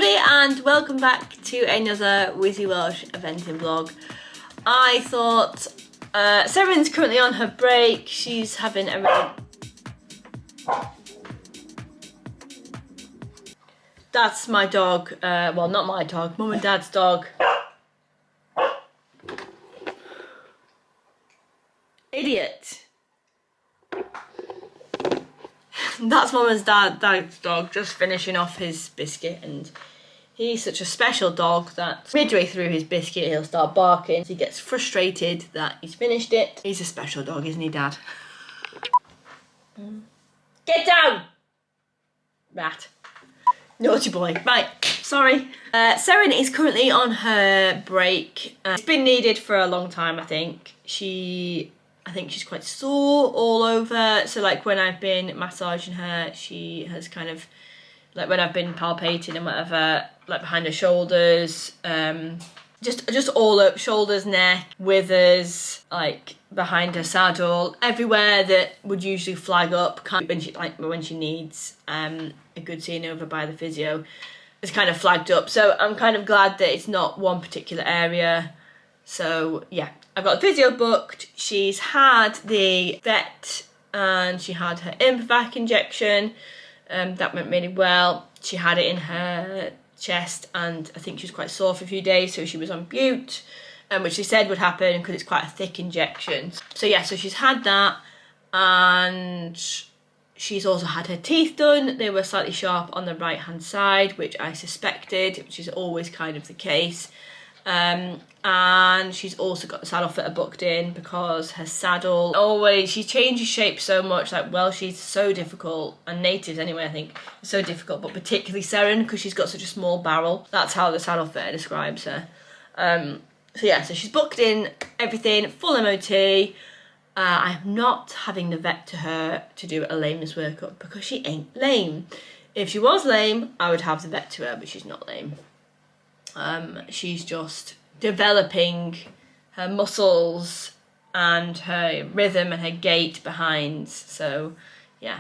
everybody and welcome back to another WhizzyWelsh eventing vlog. I thought Seren's currently on her break. She's having a That's my dog, well not my dog, Mum and Dad's dog. Idiot. That's Mum and Dad's dog just finishing off his biscuit, and he's such a special dog that midway through his biscuit he'll start barking. He gets frustrated that he's finished it. He's a special dog, isn't he, Dad? Get down! Rat. Naughty boy. Right, sorry. Seren is currently on her break. It's been needed for a long time, I think. I think she's quite sore all over. So like when I've been massaging her, she has kind of, like when I've been palpating and whatever, like behind her shoulders, just all up, shoulders, neck, withers, like behind her saddle, everywhere that would usually flag up when she needs a good seeing over by the physio, is kind of flagged up. So I'm kind of glad that it's not one particular area. So yeah, I've got the physio booked. She's had the vet and she had her Improvac injection. That went really well. She had it in her chest and I think she was quite sore for a few days, so she was on bute, which she said would happen because it's quite a thick injection. So yeah, so she's had that, and she's also had her teeth done. They were slightly sharp on the right hand side, which I suspected, which is always kind of the case. And she's also got the saddle fitter booked in because her saddle she changes shape so much. Like Welsh so difficult, and natives anyway I think is so difficult, but particularly Seren because she's got such a small barrel. That's how the saddle fitter describes her. So yeah, so she's booked in everything, full MOT. I am not having the vet to her to do a lameness workup because she ain't lame. If she was lame, I would have the vet to her, but she's not lame. She's just developing her muscles and her rhythm and her gait behind. So yeah,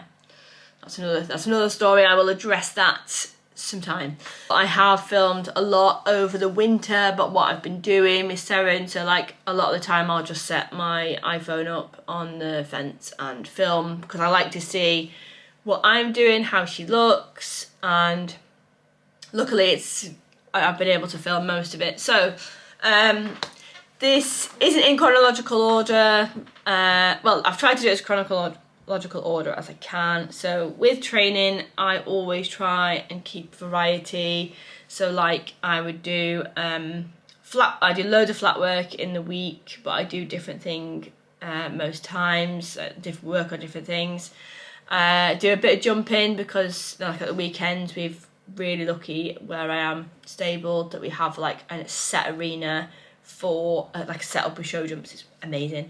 that's another story. I will address that sometime. I have filmed a lot over the winter, but what I've been doing with Seren, so like a lot of the time I'll just set my iPhone up on the fence and film because I like to see what I'm doing, how she looks, and luckily I've been able to film most of it. So this isn't in chronological order. Well, I've tried to do it as chronological order as I can. So with training, I always try and keep variety. So like I would do I do loads of flat work in the week, but I do different thing most times, different work on different things. Do a bit of jumping because like at the weekends we've really lucky where I am stable that we have like a set arena for like a setup with show jumps. It's amazing,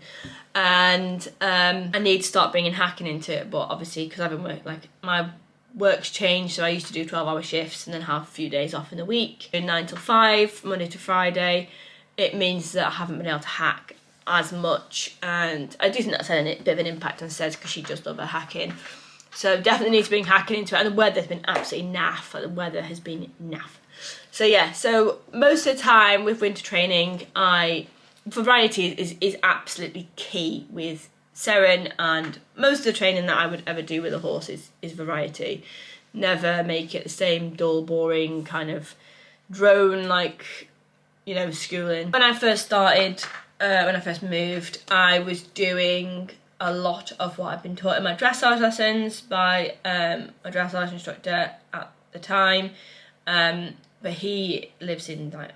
and I need to start bringing hacking into it, but obviously because I've been like my work's changed, so I used to do 12-hour shifts and then have a few days off in the week, 9 till 5 Monday to Friday. It means that I haven't been able to hack as much, and I do think that's had a bit of an impact on Sez because she does love her hacking. So definitely need to bring hacking into it, and the weather's been absolutely naff. Like the weather has been naff. So yeah, so most of the time with winter training, variety is absolutely key with Seren, and most of the training that I would ever do with a horse is variety. Never make it the same dull, boring kind of drone like, you know, schooling. When I first started, when I first moved, I was doing a lot of what I've been taught in my dressage lessons by my dressage instructor at the time, but he lives in like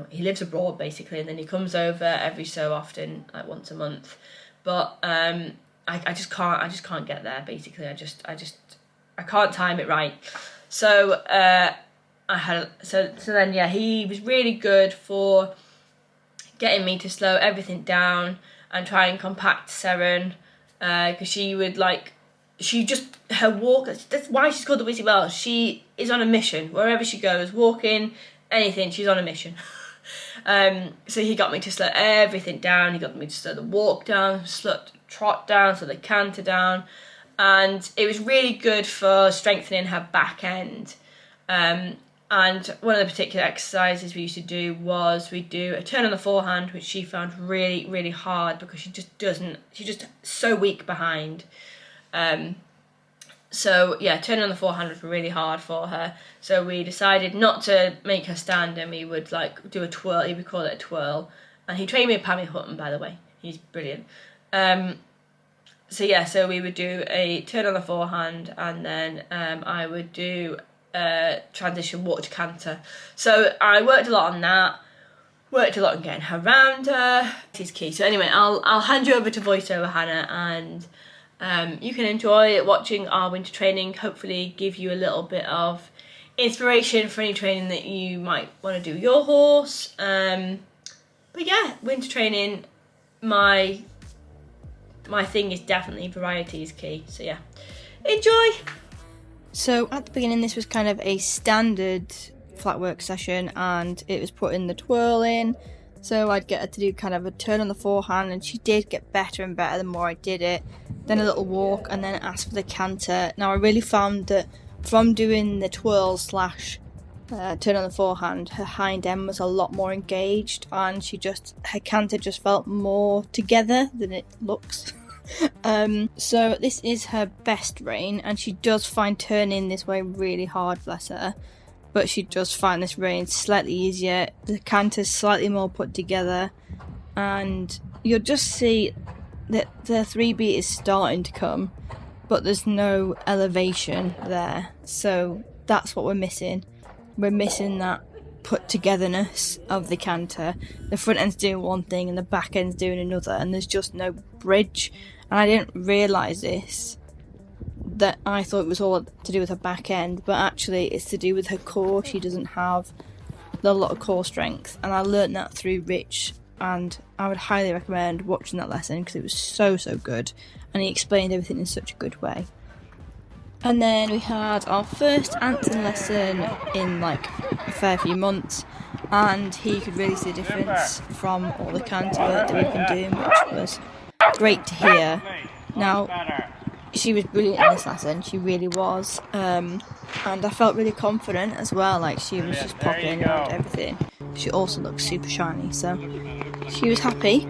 he lives abroad basically, and then he comes over every so often, like once a month. But I just can't get there basically. I can't time it right. So then yeah, he was really good for getting me to slow everything down and try and compact Seren. Because she would her walk, that's why she's called the WhizzyWelsh. She is on a mission wherever she goes, walking, anything, she's on a mission. So he got me to slow everything down. He got me to slow the walk down, slow the trot down, slow the canter down, and it was really good for strengthening her back end. And one of the particular exercises we used to do was we do a turn on the forehand, which she found really, really hard because she's just so weak behind. So yeah, turning on the forehand was really hard for her. So we decided not to make her stand, and we would like do a twirl. He would call it a twirl, and he trained me with Pammy Hutton, by the way. He's brilliant. So we would do a turn on the forehand, and then I would do transition walk to canter. So I worked a lot on that. Worked a lot on getting her round her. This is key. So anyway, I'll hand you over to voiceover Hannah, and you can enjoy watching our winter training. Hopefully give you a little bit of inspiration for any training that you might want to do your horse. But yeah, winter training, my thing is definitely variety is key. So yeah, enjoy. So at the beginning, this was kind of a standard flatwork session, and it was putting the twirl in. So I'd get her to do kind of a turn on the forehand, and she did get better and better the more I did it. Then a little walk, and then ask for the canter. Now I really found that from doing the twirl / turn on the forehand, her hind end was a lot more engaged, and her canter just felt more together than it looks. So this is her best rein, and she does find turning this way really hard, bless her. But she does find this rein slightly easier. The canter's slightly more put together, and you'll just see that the 3-beat is starting to come, but there's no elevation there. So that's what we're missing. We're missing that put togetherness of the canter. The front end's doing one thing and the back end's doing another, and there's just no bridge. And I didn't realise this, that I thought it was all to do with her back end, but actually it's to do with her core. She doesn't have a lot of core strength, and I learnt that through Rich, and I would highly recommend watching that lesson because it was so good, and he explained everything in such a good way. And then we had our first Anton lesson in like a fair few months, and he could really see the difference from all the canter work that we've been doing, which was great to hear. Now, she was brilliant in this lesson, she really was, and I felt really confident as well, like she was just popping around everything. She also looked super shiny, so she was happy.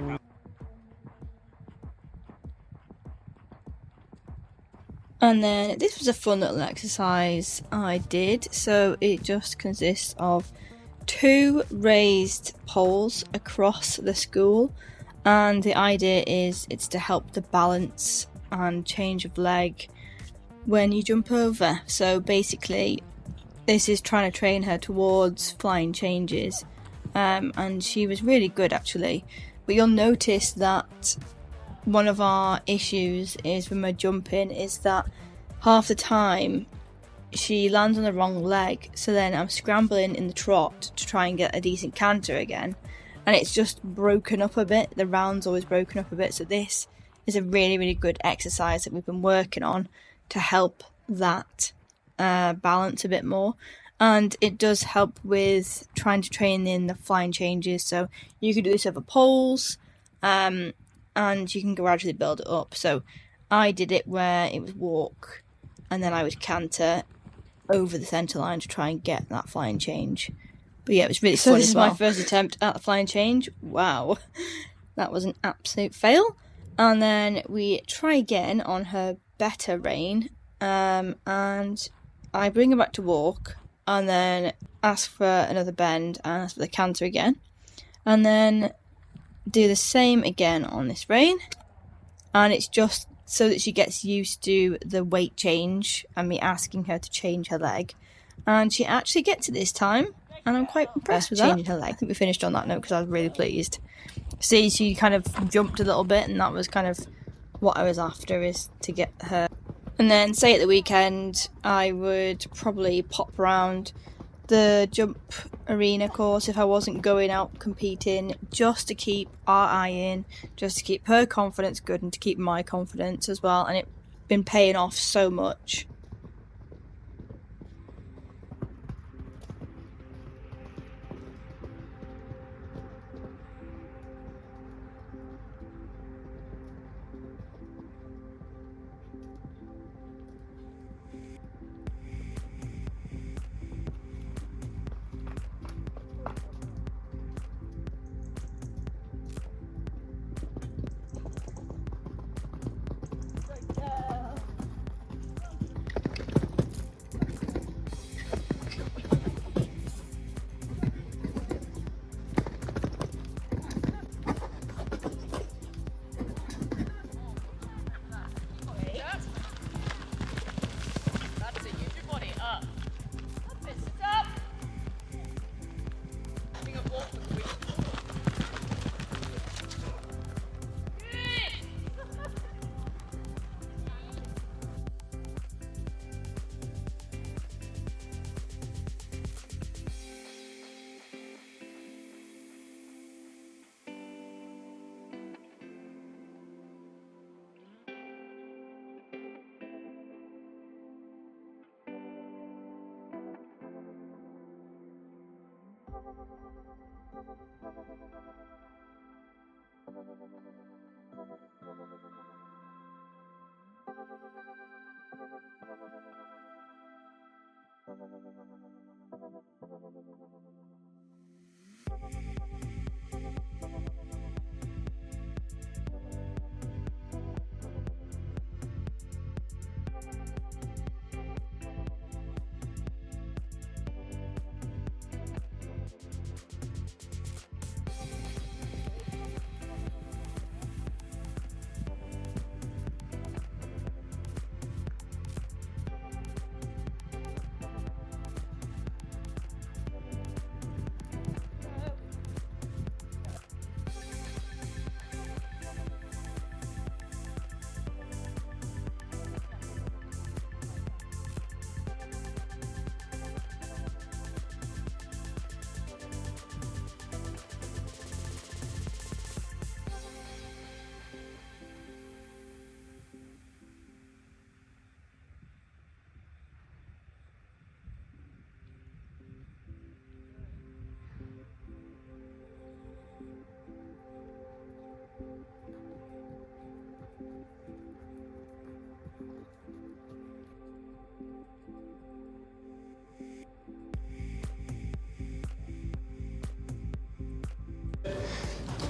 And then this was a fun little exercise I did. So it just consists of 2 raised poles across the school, and the idea is it's to help the balance and change of leg when you jump over. So basically this is trying to train her towards flying changes, and she was really good actually. But you'll notice that one of our issues is when we're jumping is that half the time she lands on the wrong leg, so then I'm scrambling in the trot to try and get a decent canter again, and it's just broken up a bit. The round's always broken up a bit, so this is a really good exercise that we've been working on to help that balance a bit more. And it does help with trying to train in the flying changes, so you can do this over poles, and you can gradually build it up. So I did it where it was walk, and then I would canter over the centre line to try and get that flying change. But yeah, it was really fun. So this is my first attempt at the flying change. Wow, that was an absolute fail. And then we try again on her better rein, and I bring her back to walk, and then ask for another bend and ask for the canter again, and then do the same again on this rein, and it's just so that she gets used to the weight change and me asking her to change her leg, and she actually gets it this time, and I'm quite impressed with changing her leg. I think we finished on that note because I was really pleased. See, she kind of jumped a little bit, and that was kind of what I was after, is to get her. And then say at the weekend I would probably pop around the jump arena course if I wasn't going out competing, just to keep our eye in, just to keep her confidence good and to keep my confidence as well, and it's been paying off so much.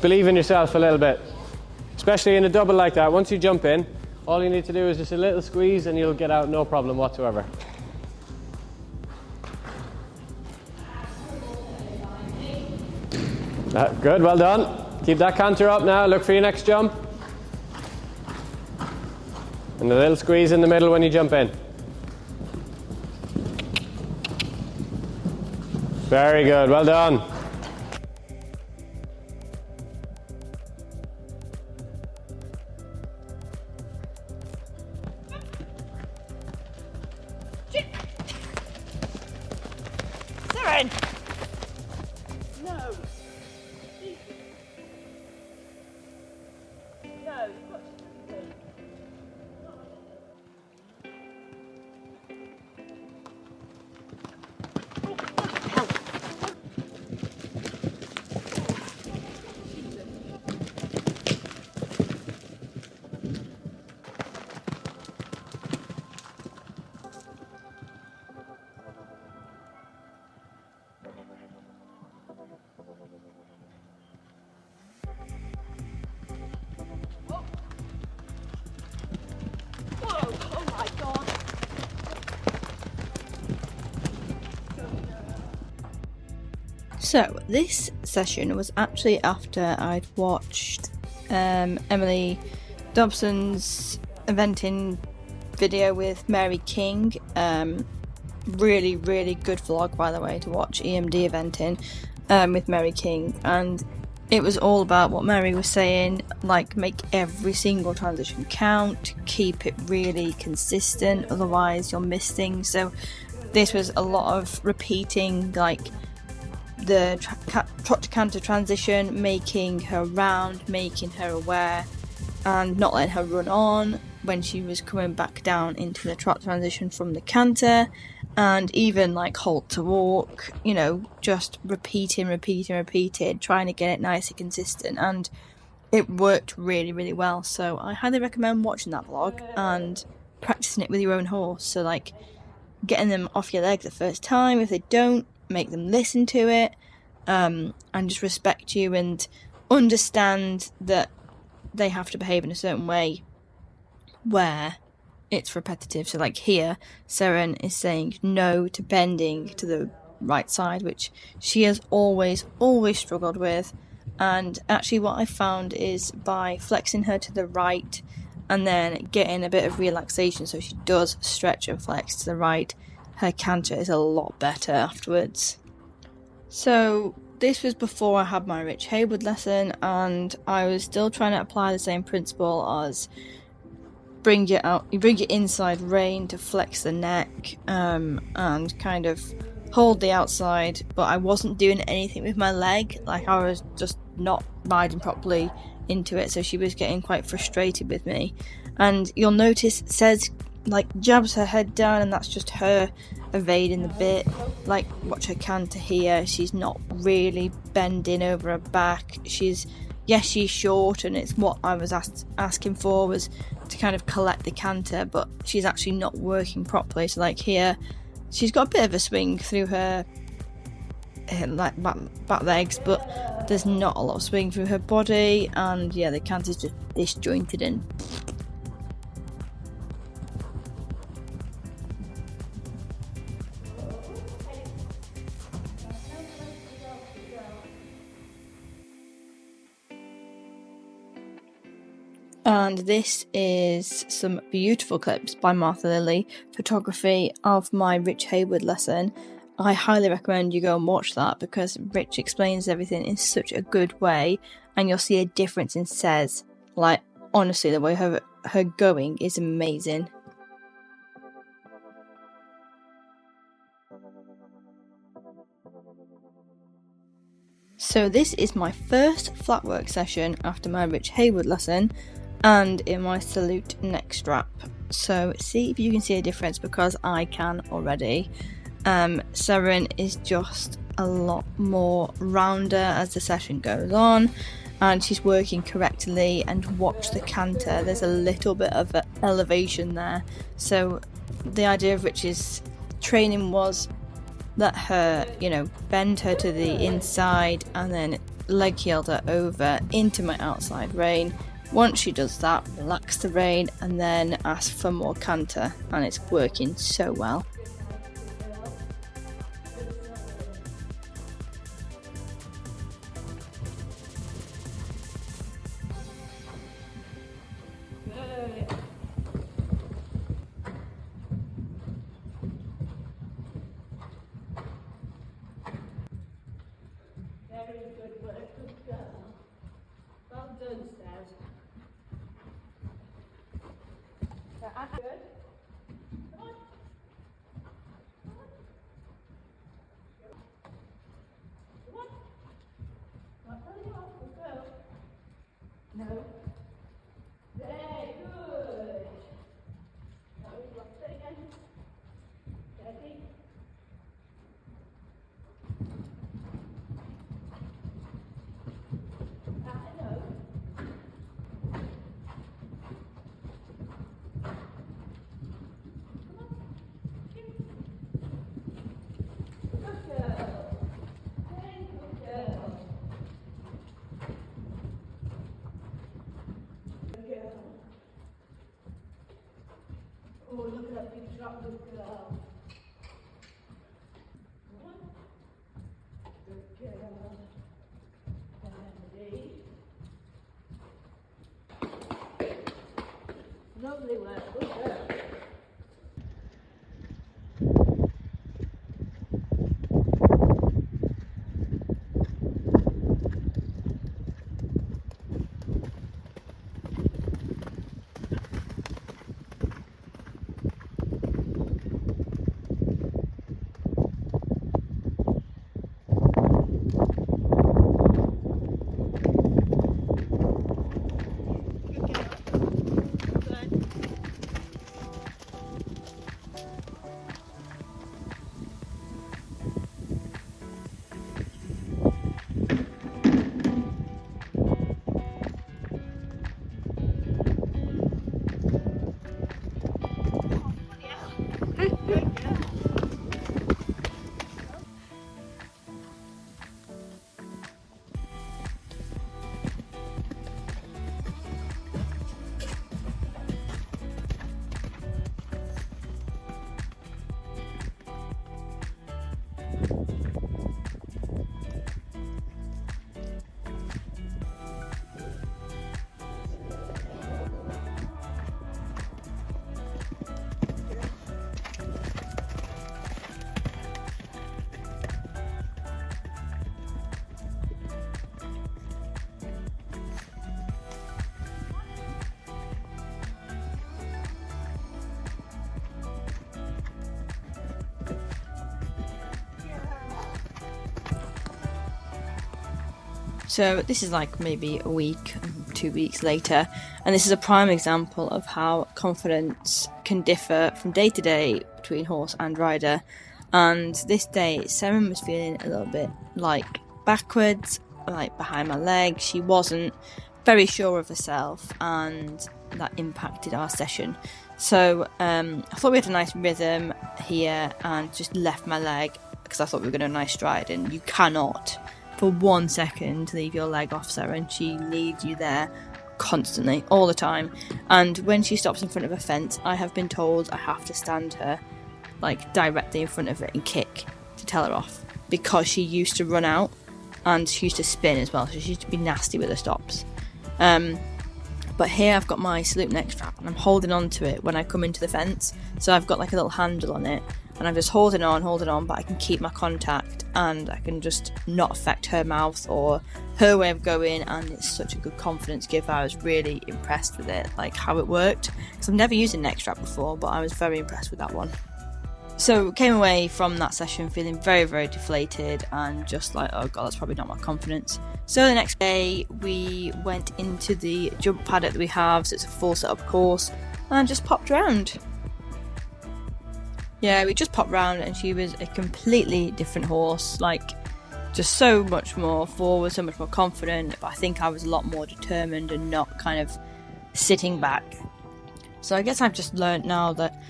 Believe in yourself a little bit, especially in a double like that. Once you jump in, all you need to do is just a little squeeze and you'll get out no problem whatsoever. Good, well done. Keep that canter up now, look for your next jump. And a little squeeze in the middle when you jump in. Very good, well done. So this session was actually after I'd watched Emily Dobson's eventing video with Mary King. Really good vlog, by the way, to watch EMD eventing with Mary King, and it was all about what Mary was saying, like make every single transition count, keep it really consistent, otherwise you'll miss things. So this was a lot of repeating, like the trot to canter transition, making her round, making her aware, and not letting her run on when she was coming back down into the trot transition from the canter, and even like halt to walk, you know, just repeating, trying to get it nice and consistent, and it worked really well. So I highly recommend watching that vlog and practicing it with your own horse. So like getting them off your leg the first time. If they don't, make them listen to it, and just respect you and understand that they have to behave in a certain way where it's repetitive. So like here, Seren is saying no to bending to the right side, which she has always struggled with. And actually what I found is by flexing her to the right and then getting a bit of relaxation so she does stretch and flex to the right, her canter is a lot better afterwards. So this was before I had my Rich Haywood lesson, and I was still trying to apply the same principle as bring your inside rein to flex the neck, and kind of hold the outside, but I wasn't doing anything with my leg, like I was just not riding properly into it, so she was getting quite frustrated with me. And you'll notice it says like jabs her head down, and that's just her evading the bit. Like, watch her canter here, she's not really bending over her back. She's short, and it's what I was asking for, was to kind of collect the canter, but she's actually not working properly. So like here, she's got a bit of a swing through her like back legs, but there's not a lot of swing through her body, and yeah, the canter's just disjointed in. And this is some beautiful clips by Martha Lilly, photography of my Rich Hayward lesson. I highly recommend you go and watch that, because Rich explains everything in such a good way, and you'll see a difference in Cez. Like, honestly, the way her going is amazing. So this is my first flatwork session after my Rich Hayward lesson, and in my salute neck strap. So see if you can see a difference, because I can already. Seren is just a lot more rounder as the session goes on, and she's working correctly. And watch the canter, there's a little bit of elevation there. So the idea of Rich's training was let her, bend her to the inside and then leg heel her over into my outside rein. Once she does that, relax the rein and then ask for more canter, and it's working so well. No. Very good. Now we lock it again. Steady. I know. Oh, look at that big drop, good girl. Good girl. Dandy. Lovely work, good girl. So this is like maybe a week, 2 weeks later, and this is a prime example of how confidence can differ from day to day between horse and rider. And this day, Seren was feeling a little bit like backwards, like behind my leg. She wasn't very sure of herself, and that impacted our session. So I thought we had a nice rhythm here, and just left my leg because I thought we were going to do a nice stride. And you cannot, for 1 second, leave your leg off Seren. She needs you there constantly, all the time. And when she stops in front of a fence, I have been told I have to stand her like directly in front of it and kick to tell her off, because she used to run out and she used to spin as well, so she used to be nasty with her stops. But here I've got my salute neck strap and I'm holding on to it when I come into the fence, so I've got like a little handle on it and I'm just holding on, but I can keep my contact and I can just not affect her mouth or her way of going, and it's such a good confidence giver. I was really impressed with it, like how it worked, because I've never used a neck strap before, but I was very impressed with that one. So came away from that session feeling very, very deflated and just like, oh god, that's probably not my confidence. So the next day we went into the jump paddock that we have, so it's a full setup course, and just popped around. Yeah, we just popped round and she was a completely different horse, like just so much more forward, so much more confident, but I think I was a lot more determined and not kind of sitting back. So I guess I've just learnt now that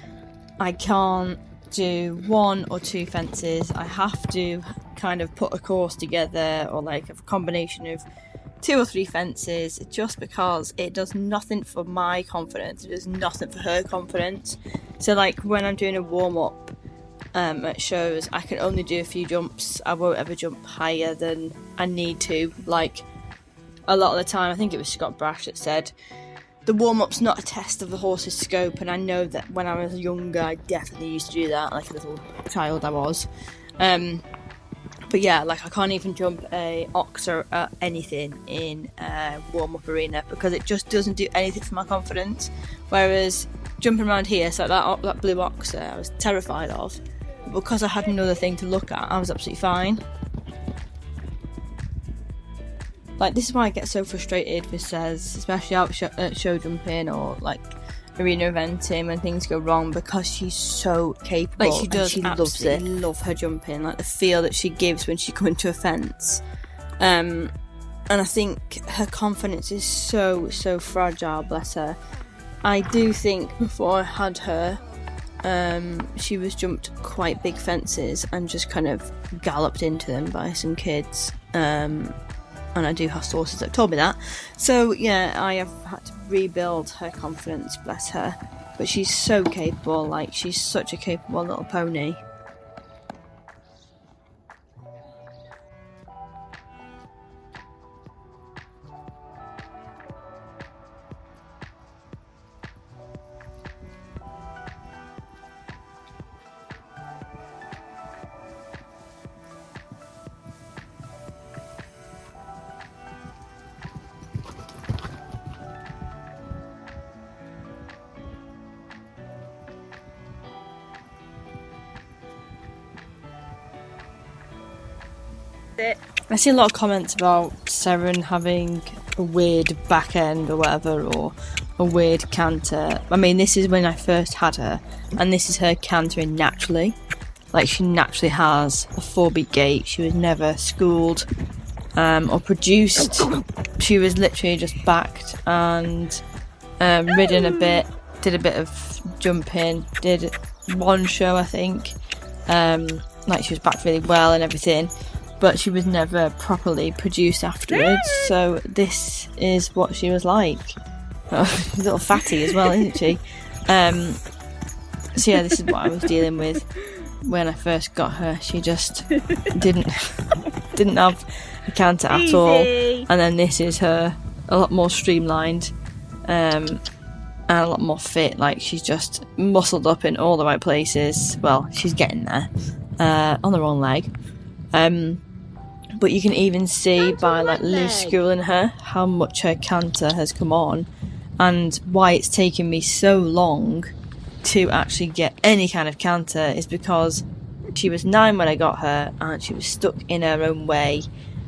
I can't do 1 or 2 fences. I have to kind of put a course together, or like a combination of 2 or 3 fences, just because it does nothing for my confidence, it does nothing for her confidence. So like when I'm doing a warm-up at shows, I can only do a few jumps. I won't ever jump higher than I need to. Like a lot of the time, I think it was Scott Brash that said the warm-up's not a test of the horse's scope, and I know that when I was younger I definitely used to do that, like a little child I was. But yeah, like I can't even jump a ox or anything in a warm-up arena because it just doesn't do anything for my confidence. Whereas jumping around here, so that blue ox I was terrified of, because I had another thing to look at, I was absolutely fine. Like, this is why I get so frustrated with Cez, especially out at show jumping or like arena eventing when things go wrong, because she's so capable. Like, she does, she loves it. Love her jumping, like the feel that she gives when she comes into a fence. And I think her confidence is so fragile, bless her. I do think before I had her, she was jumped quite big fences and just kind of galloped into them by some kids. And I do have sources that have told me that. So yeah, I have had to rebuild her confidence, bless her. But she's so capable, like she's such a capable little pony. I see a lot of comments about Seren having a weird back end or whatever, or a weird canter. I mean, this is when I first had her, and this is her cantering naturally. Like, she naturally has a 4-beat gait. She was never schooled or produced. She was literally just backed and ridden a bit, did a bit of jumping, did one show, I think. Like, she was backed really well and everything, but she was never properly produced afterwards. So this is what she was like. Oh, a little fatty as well, isn't she? So yeah, this is what I was dealing with when I first got her. She just didn't have a canter at all. And then this is her, a lot more streamlined and a lot more fit. Like, she's just muscled up in all the right places. Well, she's getting there on the wrong leg. But you can even see by like loose schooling her how much her canter has come on, and why it's taken me so long to actually get any kind of canter is because she was 9 when I got her and she was stuck in her own way.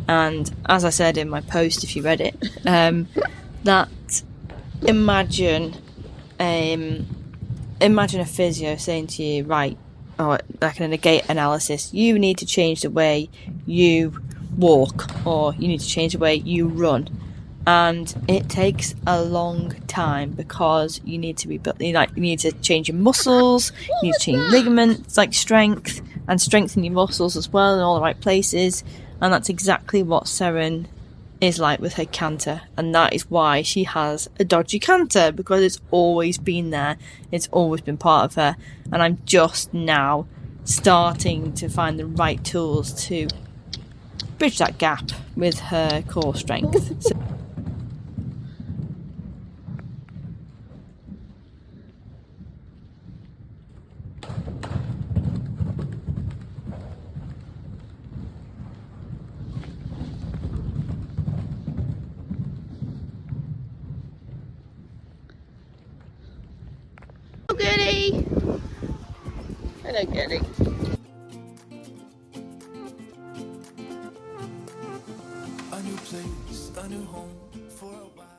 And as I said in my post, if you read it, that imagine imagine a physio saying to you, right, or like in a gait analysis, you need to change the way you walk, or you need to change the way you run. And it takes a long time because you need to be you need to change your muscles, you need to change ligaments, like strength, and strengthen your muscles as well in all the right places. And that's exactly what Seren is like with her canter, and that is why she has a dodgy canter, because it's always been there, it's always been part of her, and I'm just now starting to find the right tools to bridge that gap with her core strength. So Goody! Hello, Goody. A new place, a new home for a while.